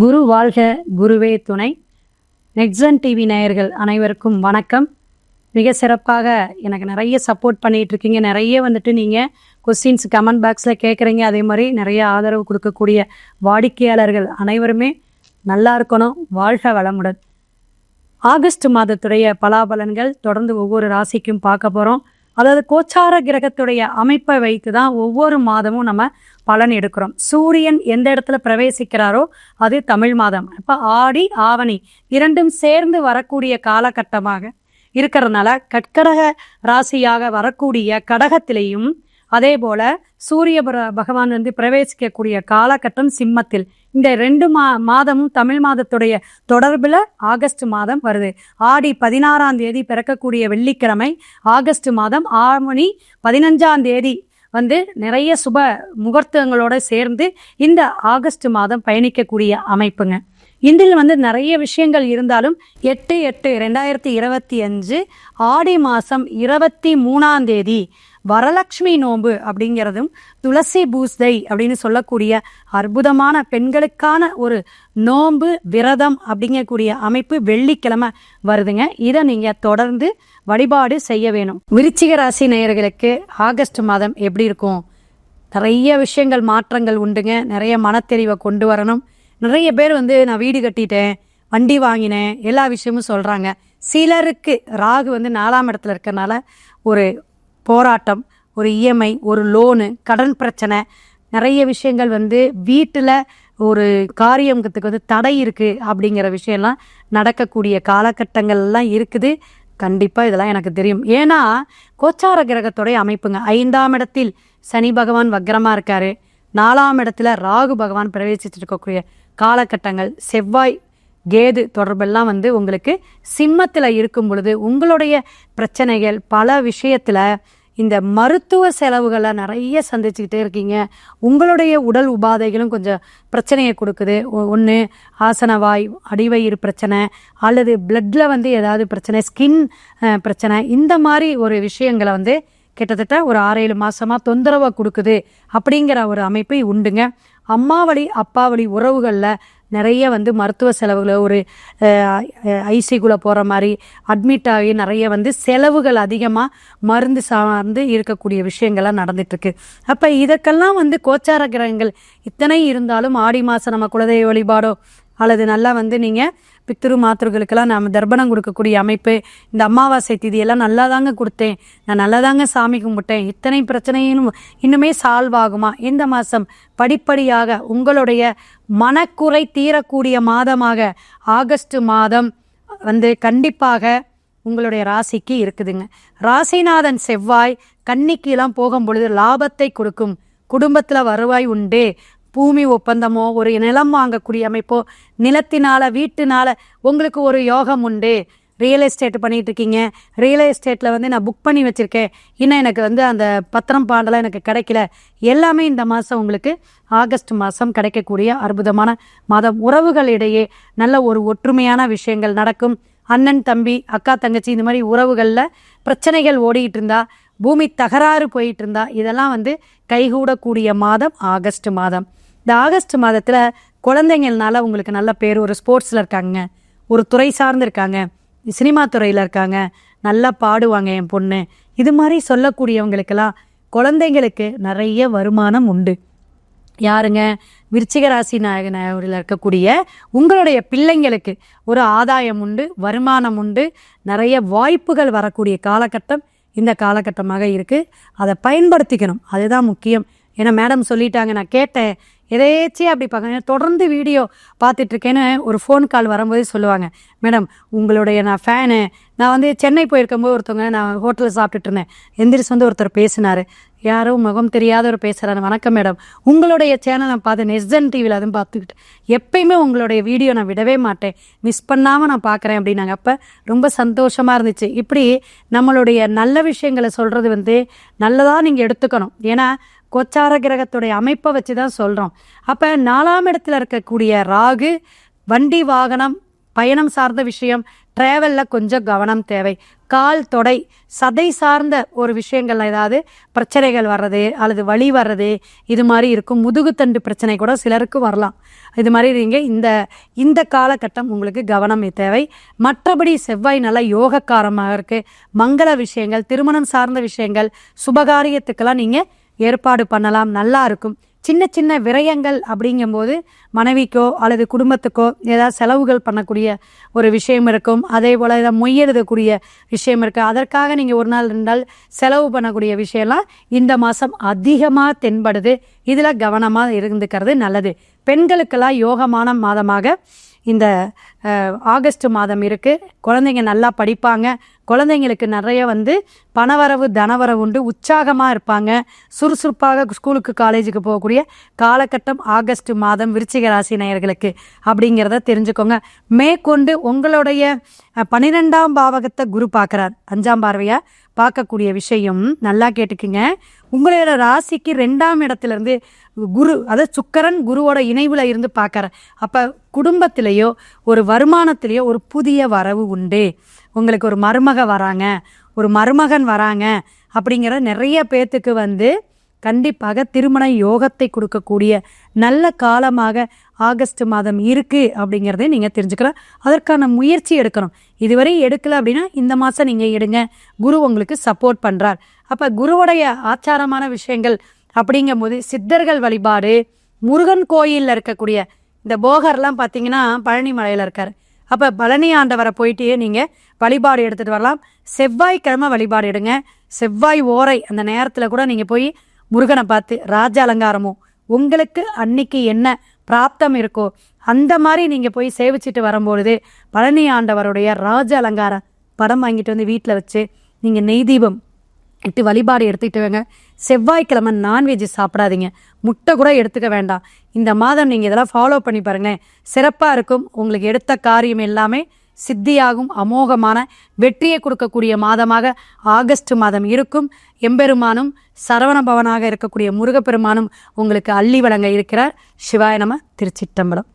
குரு வாழ்க, குருவே துணை. நெக்ஸன் டிவி நேயர்கள் அனைவருக்கும் வணக்கம். மிக சிறப்பாக எனக்கு நிறைய சப்போர்ட் பண்ணிகிட்டு இருக்கீங்க. நிறைய நீங்கள் கொஸ்டின்ஸ் கமெண்ட் பாக்ஸில் கேட்குறீங்க. அதே மாதிரி நிறைய ஆதரவு கொடுக்கக்கூடிய வாடிக்கையாளர்கள் அனைவருமே நல்லா இருக்கணும். வாழ்க வளமுடன். ஆகஸ்ட் மாதத்துடைய பலாபலன்கள் தொடர்ந்து ஒவ்வொரு ராசிக்கும் பார்க்க போகிறோம். அதாவது கோச்சார கிரகத்துடைய அமைப்பை வைத்து தான் ஒவ்வொரு மாதமும் நம்ம பலன் எடுக்கிறோம். சூரியன் எந்த இடத்துல பிரவேசிக்கிறாரோ அது தமிழ் மாதம். இப்போ ஆடி ஆவணி இரண்டும் சேர்ந்து வரக்கூடிய காலகட்டமாக இருக்கிறதுனால கட்கடக ராசியாக வரக்கூடிய கடகத்திலையும் அதே போல சூரிய பகவான் பிரவேசிக்கக்கூடிய காலகட்டம் சிம்மத்தில். இந்த ரெண்டு மாதமும் தமிழ் மாதத்துடைய தொடர்பில் ஆகஸ்ட் மாதம் வருது. ஆடி 16ஆம் தேதி பிறக்கக்கூடிய வெள்ளிக்கிழமை ஆகஸ்ட் மாதம், ஆவணி 15ஆம் தேதி நிறைய சுப முகூர்த்தங்களோட சேர்ந்து இந்த ஆகஸ்ட் மாதம் பயணிக்கக்கூடிய அமைப்புங்க. இதில் நிறைய விஷயங்கள் இருந்தாலும் 8/8/2025 ஆடி மாதம் 23ஆம் தேதி வரலட்சுமி நோன்பு அப்படிங்கிறதும் துளசி பூஜை அப்படின்னு சொல்லக்கூடிய அற்புதமான பெண்களுக்கான ஒரு நோன்பு விரதம் அப்படிங்கக்கூடிய அமைப்பு வெள்ளிக்கிழமை வருதுங்க. இதை நீங்கள் தொடர்ந்து வழிபாடு செய்ய வேணும். விருச்சிக ராசி நேயர்களுக்கு ஆகஸ்ட் மாதம் எப்படி இருக்கும்? நிறைய விஷயங்கள் மாற்றங்கள் உண்டுங்க. நிறைய மனத்தெளிவை கொண்டு வரணும். நிறைய பேர் நான் வீடு கட்டிட்டேன், வண்டி வாங்கினேன், எல்லா விஷயமும் சொல்கிறாங்க. சிலருக்கு ராகு 4ஆம் இடத்துல இருக்கறனால ஒரு போராட்டம், ஒரு இஎம்ஐ, ஒரு லோனு, கடன் பிரச்சனை, நிறைய விஷயங்கள் வீட்டில் ஒரு காரியத்துக்கு தடை இருக்குது அப்படிங்கிற விஷயம்லாம் நடக்கக்கூடிய காலகட்டங்கள்லாம் இருக்குது. கண்டிப்பாக இதெல்லாம் எனக்கு தெரியும். ஏன்னா கோச்சார கிரகத்தோடைய அமைப்புங்க. 5ஆம் இடத்தில் சனி பகவான் வக்ரமாக இருக்கார். 4ஆம் இடத்துல ராகு பகவான் பிரவேசிச்சுட்டு இருக்கக்கூடிய காலகட்டங்கள். செவ்வாய் கேது தொடர்பெல்லாம் உங்களுக்கு சிம்மத்தில் இருக்கும் பொழுது உங்களுடைய பிரச்சனைகள் பல விஷயத்தில் இந்த மருத்துவ செலவுகளை நிறைய சந்திச்சுக்கிட்டே இருக்கீங்க. உங்களுடைய உடல் உபாதைகளும் கொஞ்சம் பிரச்சனையை கொடுக்குது. ஒன்று ஆசனவாய், அடிவயிறு பிரச்சனை, அல்லது பிளட்டில் ஏதாவது பிரச்சனை, ஸ்கின் பிரச்சனை, இந்த மாதிரி ஒரு விஷயங்களை கிட்டத்தட்ட ஒரு 6-7 மாதமாக தொந்தரவை கொடுக்குது அப்படிங்கிற ஒரு அமைப்பு உண்டுங்க. அம்மா வழி அப்பா வழி உறவுகளில் நிறைய மருத்துவ செலவுகளை, ஒரு ஐசிக்குள்ளே போகிற மாதிரி அட்மிட் ஆகி நிறைய செலவுகள் அதிகமாக மருந்து சார்ந்து இருக்கக்கூடிய விஷயங்கள்லாம் நடந்துட்டுருக்கு. அப்போ இதற்கெல்லாம் கோச்சார கிரகங்கள் இத்தனை இருந்தாலும் ஆடி மாதம் நம்ம குலதெய்வ வழிபாடோ அல்லது நல்லா நீங்கள் பித்திரு மாத்திருகளுக்கெல்லாம் நம்ம தர்ப்பணம் கொடுக்கக்கூடிய அமைப்பு, இந்த அமாவாசை திதியெல்லாம் நல்லா தாங்க கொடுத்தேன், நான் நல்லா தாங்க சாமி கும்பிட்டேன், இத்தனை பிரச்சனையும் இன்னுமே சால்வ் ஆகுமா? இந்த மாதம் படிப்படியாக உங்களுடைய மனக்குறை தீரக்கூடிய மாதமாக ஆகஸ்ட் மாதம் கண்டிப்பாக உங்களுடைய ராசிக்கு இருக்குதுங்க. ராசிநாதன் செவ்வாய் கன்னிக்கெல்லாம் போகும் பொழுது லாபத்தை கொடுக்கும். குடும்பத்தில் வருவாய் உண்டு. பூமி ஒப்பந்தமோ ஒரு நிலம் வாங்கக்கூடிய அமைப்போ, நிலத்தினால வீட்டுனால உங்களுக்கு ஒரு யோகம் உண்டு. ரியல் எஸ்டேட் பண்ணிட்டு இருக்கீங்க, ரியல் எஸ்டேட்டில் நான் புக் பண்ணி வச்சுருக்கேன், இன்னும் எனக்கு அந்த பத்திரம் பாண்டெல்லாம் எனக்கு கிடைக்கல, எல்லாமே இந்த மாதம் உங்களுக்கு ஆகஸ்ட் மாதம் கிடைக்கக்கூடிய அற்புதமான மாதம். உறவுகளிடையே நல்ல ஒரு ஒற்றுமையான விஷயங்கள் நடக்கும். அண்ணன் தம்பி, அக்கா தங்கச்சி, இந்த மாதிரி உறவுகளில் பிரச்சனைகள் ஓடிக்கிட்டு இருந்தா, பூமி தகராறு போயிட்டு இருந்தா, இதெல்லாம் கைகூடக்கூடிய மாதம் ஆகஸ்ட் மாதம். இந்த ஆகஸ்ட் மாதத்தில் குழந்தைங்கள்னால உங்களுக்கு நல்ல பேர். ஒரு ஸ்போர்ட்ஸில் இருக்காங்க, ஒரு துறை சார்ந்து இருக்காங்க, சினிமா துறையில் இருக்காங்க, நல்லா பாடுவாங்க என் பொண்ணு, இது மாதிரி சொல்லக்கூடியவங்களுக்கெல்லாம் குழந்தைங்களுக்கு நிறைய வருமானம் உண்டு. யாருங்க? விருச்சிக ராசி நாயகனில் இருக்கக்கூடிய உங்களுடைய பிள்ளைங்களுக்கு ஒரு ஆதாயம் உண்டு, வருமானம் உண்டு, நிறைய வாய்ப்புகள் வரக்கூடிய காலகட்டம் இந்த காலகட்டமாக இருக்குது. அதை பயன்படுத்திக்கணும், அதுதான் முக்கியம். ஏன்னா மேடம் சொல்லிட்டாங்க, நான் கேட்டேன், எதேச்சியாக அப்படி பார்க்க தொடர்ந்து வீடியோ பார்த்துட்ருக்கேன்னு ஒரு ஃபோன் கால் வரும்போது சொல்லுவாங்க, மேடம் உங்களுடைய நான் ஃபேனு, நான் சென்னை போயிருக்கும்போது ஒருத்தவங்க, நான் ஹோட்டலில் சாப்பிட்டுட்டு இருந்தேன், எந்திரிச்சு ஒருத்தர் பேசினார், யாரோ முகம் தெரியாதவர் பேசுகிறாரு, வணக்கம் மேடம், உங்களுடைய சேனல் நான் பார்த்து நெக்ஸன் டிவியில் அதுவும் பார்த்துக்கிட்டு எப்பயுமே உங்களுடைய வீடியோ நான் விடவே மாட்டேன், மிஸ் பண்ணாமல் நான் பார்க்குறேன் அப்படின்னாங்க. அப்போ ரொம்ப சந்தோஷமாக இருந்துச்சு. இப்படி நம்மளுடைய நல்ல விஷயங்களை சொல்கிறது நல்லதாக நீங்கள் எடுத்துக்கணும். ஏன்னா கோச்சார கிரகத்துடைய அமைப்பை வச்சு தான் சொல்கிறோம். அப்போ 4ஆம் இடத்துல இருக்கக்கூடிய ராகு வண்டி வாகனம் பயணம் சார்ந்த விஷயம், ட்ராவலில் கொஞ்சம் கவனம் தேவை. கால் தொடை சதை சார்ந்த ஒரு விஷயங்கள் ஏதாவது பிரச்சனைகள் வர்றது அல்லது வலி வர்றது இது மாதிரி இருக்கும். முதுகுத்தண்டு பிரச்சனை கூட சிலருக்கு வரலாம். இது மாதிரி நீங்கள் இந்த காலகட்டம் உங்களுக்கு கவனம் தேவை. மற்றபடி செவ்வாய் நல்லா யோகக்காரமாக இருக்குது. மங்கள விஷயங்கள், திருமணம் சார்ந்த விஷயங்கள், சுபகாரியத்துக்கெல்லாம் நீங்கள் ஏற்பாடு பண்ணலாம், நல்லா இருக்கும். சின்ன சின்ன விரயங்கள் அப்படிங்கும்போது மனைவிக்கோ அல்லது குடும்பத்துக்கோ ஏதாவது செலவுகள் பண்ணக்கூடிய ஒரு விஷயம் இருக்கும். அதே போல் ஏதாவது மொய்யெழுதக்கூடிய விஷயம் இருக்குது. அதற்காக நீங்கள் 1 நாள் 2 நாள் செலவு பண்ணக்கூடிய விஷயம்லாம் இந்த மாதம் அதிகமாக தென்படுது. இதில் கவனமாக இருந்துக்கிறது நல்லது. பெண்களுக்கெல்லாம் யோகமான மாதமாக இந்த ஆகஸ்ட் மாதம் இருக்குது. குழந்தைங்க நல்லா படிப்பாங்க. குழந்தைங்களுக்கு நிறைய பணவரவு தனவரவு உண்டு. உற்சாகமாக இருப்பாங்க. சுறுசுறுப்பாக ஸ்கூலுக்கு காலேஜுக்கு போகக்கூடிய காலகட்டம் ஆகஸ்ட் மாதம் விருச்சிக ராசி நேயர்களுக்கு அப்படிங்கிறத தெரிஞ்சுக்கோங்க. மேற்கொண்டு உங்களுடைய 12ஆம் பாவகத்தை குரு பார்க்குறார். 5ஆம் பார்வையாக பார்க்கக்கூடிய விஷயம் நல்லா கேட்டுக்குங்க. உங்களோட ராசிக்கு 2ஆம் இடத்துலேருந்து குரு, அதாவது சுக்கிரன் குருவோட இணைவில் இருந்து பார்க்குற. அப்போ குடும்பத்திலேயோ ஒரு வருமானத்திலேயோ ஒரு புதிய வரவு உண்டு. உங்களுக்கு ஒரு மருமக வராங்க, ஒரு மருமகன் வராங்க அப்படிங்கிற நிறைய பேர்த்துக்கு கண்டிப்பாக திருமண யோகத்தை கொடுக்கக்கூடிய நல்ல காலமாக ஆகஸ்ட் மாதம் இருக்குது அப்படிங்கிறத நீங்கள் தெரிஞ்சுக்கலாம். அதற்கான முயற்சி எடுக்கணும். இதுவரை எடுக்கலை அப்படின்னா இந்த மாதம் நீங்கள் எடுங்க. குரு உங்களுக்கு சப்போர்ட் பண்ணுறார். அப்போ குருவுடைய ஆச்சாரமான விஷயங்கள் அப்படிங்கும்போது சித்தர்கள் வழிபாடு, முருகன் கோயிலில் இருக்கக்கூடிய இந்த போகர்லாம் பார்த்தீங்கன்னா பழனி மலையில் இருக்கார். அப்போ பழனி ஆண்டவரை போயிட்டு நீங்கள் வழிபாடு எடுத்துகிட்டு வரலாம். செவ்வாய்க்கிழமை வழிபாடு எடுங்க. செவ்வாய் ஓரை அந்த நேரத்தில் கூட நீங்கள் போய் முருகனை பார்த்து ராஜ அலங்காரமோ உங்களுக்கு அன்னைக்கு என்ன பிராப்தம் இருக்கோ அந்த மாதிரி நீங்கள் போய் சேவிச்சிட்டு வரும்பொழுது பழனி ஆண்டவருடைய ராஜ அலங்கார படம் வாங்கிட்டு வீட்டில் வச்சு நீங்கள் நெய் தீபம் இட்டு வழிபாடு எடுத்துக்கிட்டு வாங்க. செவ்வாய்க்கிழமை நான்வெஜ் சாப்பிடாதீங்க. முட்டை கூட எடுத்துக்க வேண்டாம். இந்த மாதம் நீங்கள் இதெல்லாம் ஃபாலோ பண்ணி பாருங்களேன், சிறப்பாக இருக்கும். உங்களுக்கு எடுத்த காரியம் எல்லாமே சித்தியாகும். அமோகமான வெற்றியை கொடுக்கக்கூடிய மாதமாக ஆகஸ்ட் மாதம் இருக்கும். எம்பெருமானும் சரவணபவனாக இருக்கக்கூடிய முருகப்பெருமானும் உங்களுக்கு அள்ளி வழங்க இருக்கிறார். சிவாய நம. திருச்சிற்றம்பலம்.